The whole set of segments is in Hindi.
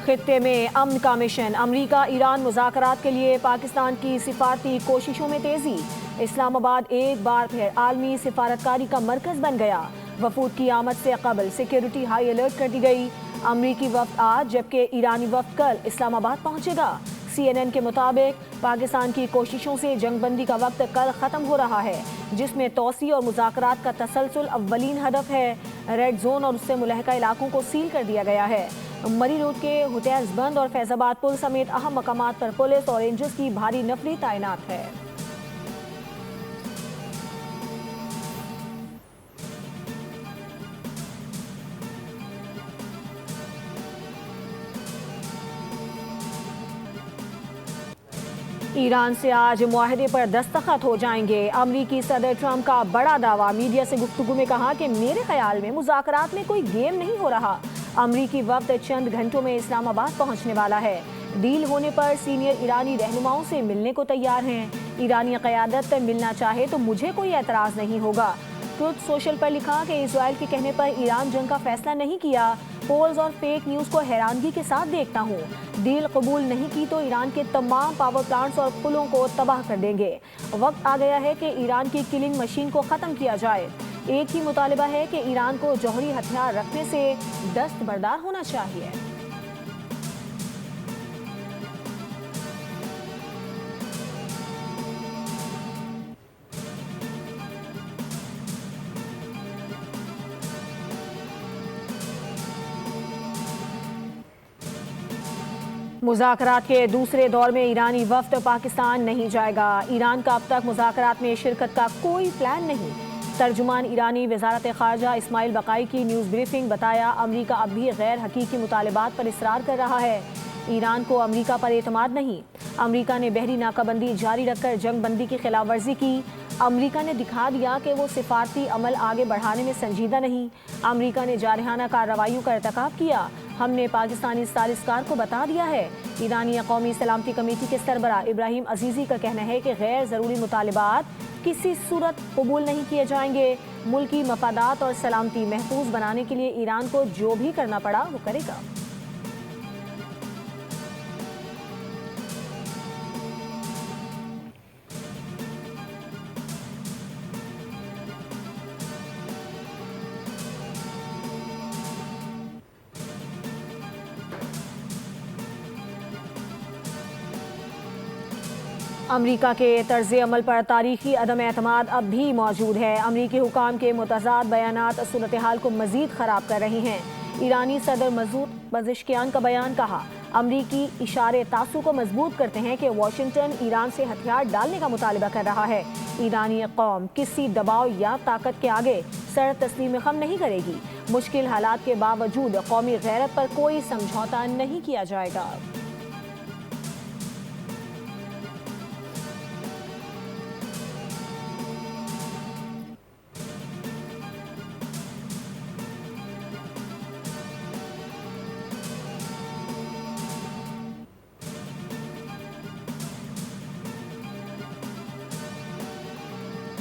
खित्ते में अमन का मिशन, अमरीका ईरान मुज़ाकरात के लिए पाकिस्तान की सिफारती कोशिशों में तेजी। इस्लामाबाद एक बार फिर आलमी सिफारतकारी का मरकज बन गया। वफूद की आमद से कबल सिक्योरिटी हाई अलर्ट कर दी गई। अमरीकी वफ्द आज जबकि ईरानी वफ्द कल इस्लामाबाद पहुंचेगा। CNN के मुताबिक पाकिस्तान की कोशिशों से जंगबंदी का वक्त कल ख़त्म हो रहा है, जिसमें तोसी और मुज़ाकरात का तसलसल अव्वलीन हदफ है। रेड जोन और उससे मुलहका इलाकों को सील कर दिया गया है। मरी रोड के होटल्स बंद और फैजाबाद पुल समेत अहम मकामात पर पुलिस और रेंजर्स की भारी नफरी तैनात है। ईरान से आज मुआहदे पर दस्तखत हो जाएंगे। अमरीकी सदर ट्रंप का बड़ा दावा, मीडिया से गुफ्तगू में कहा कि मेरे ख्याल में मुज़ाकरात में कोई गेम नहीं हो रहा। अमरीकी वफ्द चंद घंटों में इस्लामाबाद पहुंचने वाला है। डील होने पर सीनियर ईरानी रहनुमाओं से मिलने को तैयार हैं। ईरानी क़यादत मिलना चाहे तो मुझे कोई एतराज़ नहीं होगा। ट्रुथ सोशल पर लिखा कि इजराइल के कहने पर ईरान जंग का फैसला नहीं किया। पोल्स और फेक न्यूज़ को हैरानगी के साथ देखता हूँ। डील कबूल नहीं की तो ईरान के तमाम पावर प्लांट्स और पुलों को तबाह कर देंगे। वक्त आ गया है कि ईरान की किलिंग मशीन को ख़त्म किया जाए। एक ही मुतालिबा है कि ईरान को जौहरी हथियार रखने से दस्तबरदार होना चाहिए। मुज़ाकरात के दूसरे दौर में ईरानी वफ्द पाकिस्तान नहीं जाएगा। ईरान का अब तक मुज़ाकरात में शिरकत का कोई प्लान नहीं। तर्जुमान ईरानी वज़ारत ख़ारजा इस्माइल बकाई की न्यूज़ ब्रीफिंग बताया, अमरीका अब भी गैर हकीकी मुतालिबात पर इसरार कर रहा है। ईरान को अमरीका पर एतमाद नहीं। अमरीका ने बहरी नाकाबंदी जारी रखकर जंग बंदी की खिलाफ वर्जी की। अमरीका ने दिखा दिया कि वो सिफारती अमल आगे बढ़ाने में संजीदा नहीं। अमरीका ने जारहाना कार्रवाइयों का इर्तिकाब किया। हमने पाकिस्तानी सालिसकार को बता दिया है। ईरानी कौमी सलामती कमेटी के सरबरा इब्राहिम अजीज़ी का कहना है कि गैर ज़रूरी मुतालिबात किसी सूरत कबूल नहीं किए जाएंगे। मुल्की मफादात और सलामती महफूज बनाने के लिए ईरान को जो भी करना पड़ा वो करेगा। अमरीका के तर्ज अमल पर तारीखी अदम एतमाद अब भी मौजूद है। अमरीकी हुकाम के मुतज़ाद बयानात सूरत हाल को मज़ीद ख़राब कर रही हैं। ईरानी सदर मसूद पज़ेश्कियान का बयान, कहा अमरीकी इशारे तासु को मजबूत करते हैं कि वाशिंगटन ईरान से हथियार डालने का मुतालिबा कर रहा है। ईरानी कौम किसी दबाव या ताकत के आगे सर तस्लीम खम नहीं करेगी। मुश्किल हालात के बावजूद कौमी गैरत पर कोई समझौता नहीं किया जाएगा।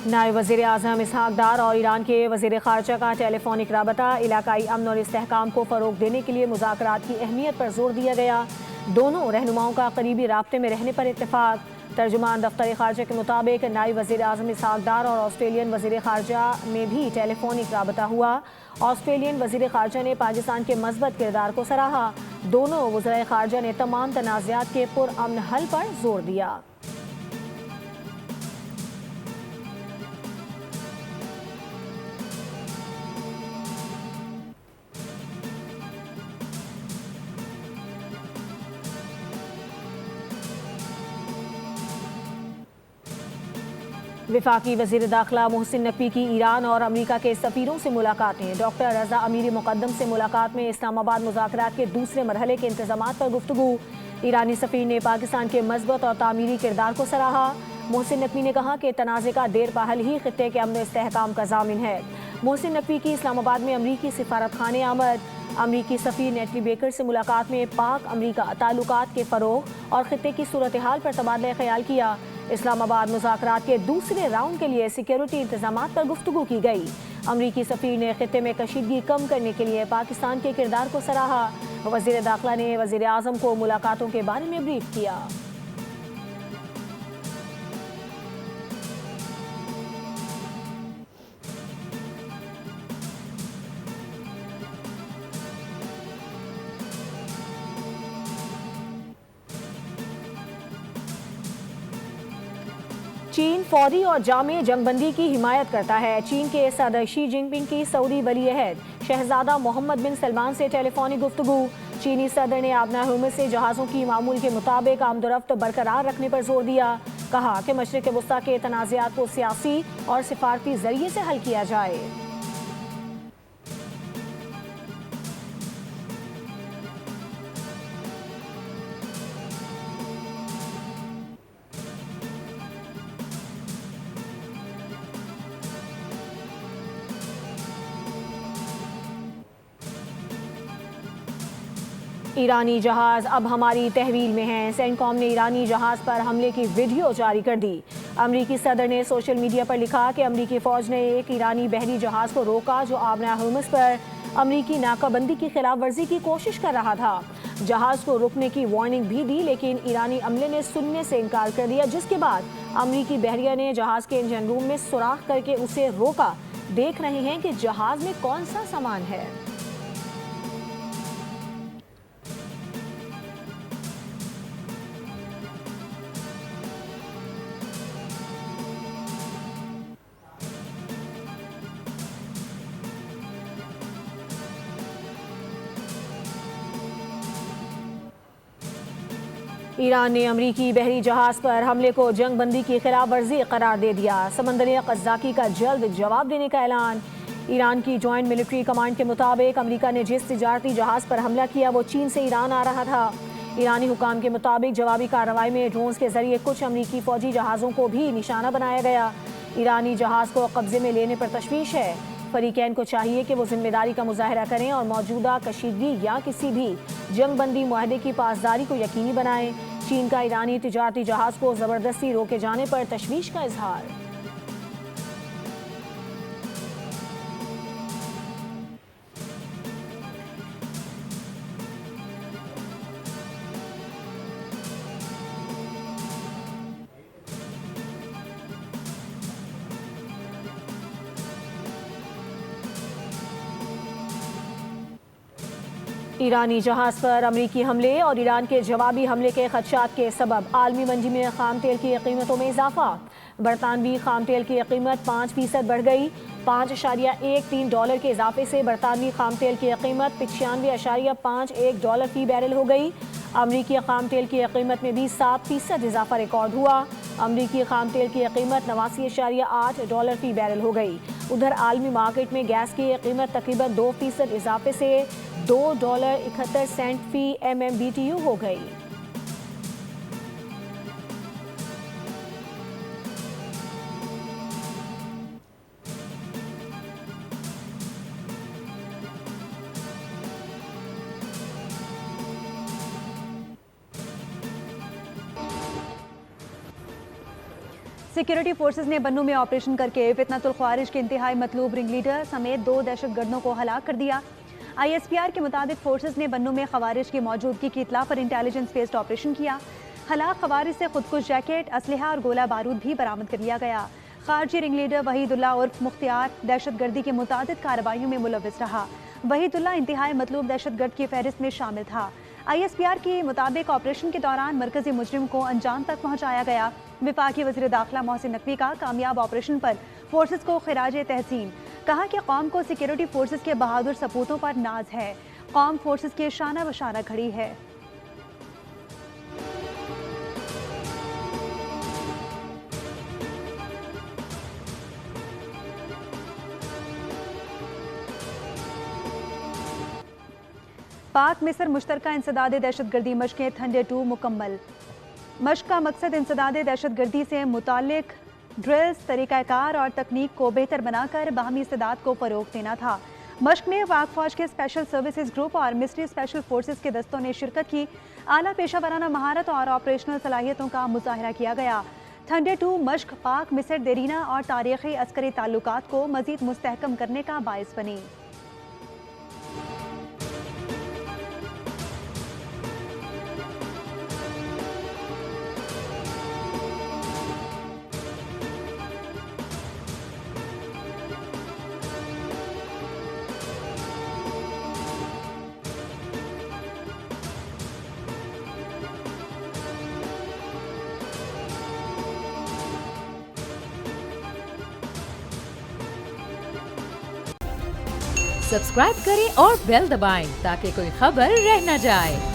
नायब वज़ीर आज़म इसहाक डार और ईरान के वज़ीर ख़ारजा का टेलीफोनिक राबता, इलाकाई अमन और इस्तेहकाम को फ़रोग़ देने के लिए मुज़ाकरात की अहमियत पर जोर दिया गया। दोनों रहनुमाओं का करीबी राब्ते में रहने पर इत्तेफाक। तर्जुमान दफ्तर ख़ारजा के मुताबिक नायब वज़ीर आज़म इसहाक डार और ऑस्ट्रेलियन वज़ीर ख़ारजा में भी टेलीफोनिक राबता हुआ। ऑस्ट्रेलियन वज़ीर ख़ारजा ने पाकिस्तान के मस्बत किरदार को सराहा। दोनों वज़ीर ख़ारजा ने तमाम तनाज़ात के पुरअमन हल पर जोर दिया। वफाकी वज़ीर दाखिला मोहसिन नकवी की ईरान और अमरीका के सफ़ीरों से मुलाकातें। डॉक्टर रज़ा अमीरी मुक़द्दम से मुलाकात में इस्लामाबाद मुज़ाकरात के दूसरे मरहले के इंतज़ामात पर गुफ्तगू। ईरानी सफ़ीर ने पाकिस्तान के मज़बूत और तामीरी किरदार को सराहा। मोहसिन नकवी ने कहा कि तनाज़े का देर पहल ही खित्ते के अमन इस्तेहकाम का ज़ामिन है। मोहसिन नकवी की इस्लामाबाद में अमरीकी सिफारत खाने आमद। अमरीकी सफ़ीर नेटली बेकर से मुलाकात में पाक अमरीका ताल्लुकात के फ़रोग़ और खित्ते की सूरत हाल पर तबादला ख्याल किया। इस्लामाबाद मुज़ाकरात के दूसरे राउंड के लिए सिक्योरिटी इंतज़ामात पर गुफ्तगू की गई। अमरीकी सफ़ीर ने खित्ते में कशीदगी कम करने के लिए पाकिस्तान के किरदार को सराहा। वज़ीर दाखिला ने वज़ीर आज़म को मुलाकातों के बारे में ब्रीफ किया। चीन फौरी और जामे जंगबंदी की हिमायत करता है। चीन के सदर शी जिनपिंग की सऊदी वली अहद शहजादा मोहम्मद बिन सलमान से टेलीफोनिक गुफ्तगू। चीनी सदर ने आबना हुर्मुज़ से जहाज़ों की मामूल के मुताबिक आमदोरफ्त बरकरार रखने पर जोर दिया। कहा कि मशरिक़ वुस्ता के तनाज़ात को सियासी और सिफारती जरिए से हल किया जाए। ईरानी जहाज अब हमारी तहवील में हैं। सेंटकॉम ने ईरानी जहाज पर हमले की वीडियो जारी कर दी। अमरीकी सदर ने सोशल मीडिया पर लिखा कि अमरीकी फौज ने एक ईरानी बहरी जहाज को रोका जो आबना हुर्मुज़ पर अमरीकी नाकाबंदी की खिलाफ वर्जी की कोशिश कर रहा था। जहाज को रुकने की वार्निंग भी दी, लेकिन ईरानी अमले ने सुनने से इनकार कर दिया, जिसके बाद अमरीकी बहरिया ने जहाज के इंजन रूम में सुराख करके उसे रोका। देख रहे हैं कि जहाज में कौन सा सामान है। ईरान ने अमरीकी बहरी जहाज पर हमले को जंगबंदी की खिलाफ वर्जी करार दे दिया। समंदरी क़ज़्ज़ाक़ी का जल्द जवाब देने का ऐलान। ईरान की जॉइंट मिलिट्री कमांड के मुताबिक अमरीका ने जिस तिजारती जहाज पर हमला किया वो चीन से ईरान आ रहा था। ईरानी हुकाम के मुताबिक जवाबी कार्रवाई में ड्रोन्स के जरिए कुछ अमरीकी फौजी जहाज़ों को भी निशाना बनाया गया। ईरानी जहाज को कब्जे में लेने पर तशवीश है। फरीकैन को चाहिए कि वो जिम्मेदारी का मुजाहरा करें और मौजूदा कशीदगी या किसी भी जंगबंदी मुआहदे की पासदारी को यकीनी बनाएं। चीन का ईरानी तिजारती जहाज को जबरदस्ती रोके जाने पर तशवीश का इजहार। ईरानी जहाज पर अमरीकी हमले और ईरान के जवाबी हमले के खदशात के सबब आलमी मंडी में खाम तेल की कीमतों में इजाफा। बरतानवी खाम तेल की कीमत 5% बढ़ गई। $5.13 के इजाफे से बरतानवी खाम तेल की कीमत $95.51 फी बैरल हो गई। अमरीकी खाम तेल की कीमत में भी 7% इजाफा रिकॉर्ड हुआ। अमरीकी खाम तेल की कीमत $89.8 फी बैरल हो गई। उधर आलमी मार्केट में गैस की कीमत तकरीबन 2% इजाफे से $2.71 फी MMBTU हो गई। सिक्योरिटी फोर्सेज ने बन्नू में ऑपरेशन करके फितनतुल ख्वारिज के इंतहाई मतलूब रिंग लीडर समेत 2 दहशतगर्दों को हलाक कर दिया। ISPR के मुताबिक फोर्सेज ने बन्नू में ख्वारिज की मौजूदगी की इत्ला पर इंटेलिजेंस बेस्ड ऑपरेशन किया। हलाक ख्वारिज से खुदकुश जैकेट, असलहा और गोला बारूद भी बरामद कर लिया गया। खारजी रिंग लीडर वहीदुल्ला उर्फ मुख्तियार दहशतगर्दी की मुतादिद कार्रवाइयों में मुलव्विस रहा। वहीदुल्ला इंतहाई मतलूब दहशतगर्द की फहरिस्त में शामिल था। ISPR के मुताबिक ऑपरेशन के दौरान मरकजी मुजरिम को अंजाम तक पहुंचाया गया। विफाकी वज़ीर दाखिला मोहसिन नकवी का कामयाब ऑपरेशन पर फोर्सेज को खिराज तहसीन। कहा कि कौम को सिक्योरिटी फोर्सेज के बहादुर सपूतों पर नाज है। कौम फोर्सेज के शाना बशाना खड़ी है। पाक मिस्र मुश्तरका इंसदाद दहशतगर्दी मशक़ें थंडर 2 मुकम्मल। मशक़ का मकसद इंसदाद दहशतगर्दी से मुताल्लिक ड्रिल्स, तरीक़ाकार और तकनीक को बेहतर बनाकर बाहमी इस्तेदाद को फ़रोग़ देना था। मशक़ में पाक फ़ौज के स्पेशल सर्विसेज ग्रुप और मिस्ट्री स्पेशल फोर्सेज के दस्तों ने शिरकत की। आला पेशा वराना महारत और ऑपरेशनल सलाहियतों का मुज़ाहरा किया गया। थंडर 2 मशक़ पाक मिस्र देरीना और तारीख़ी अस्करी ताल्लुकात को मज़ीद मुस्तहकम करने का बाइस बनी। सब्सक्राइब करें और बेल दबाएं ताकि कोई खबर रह न जाए।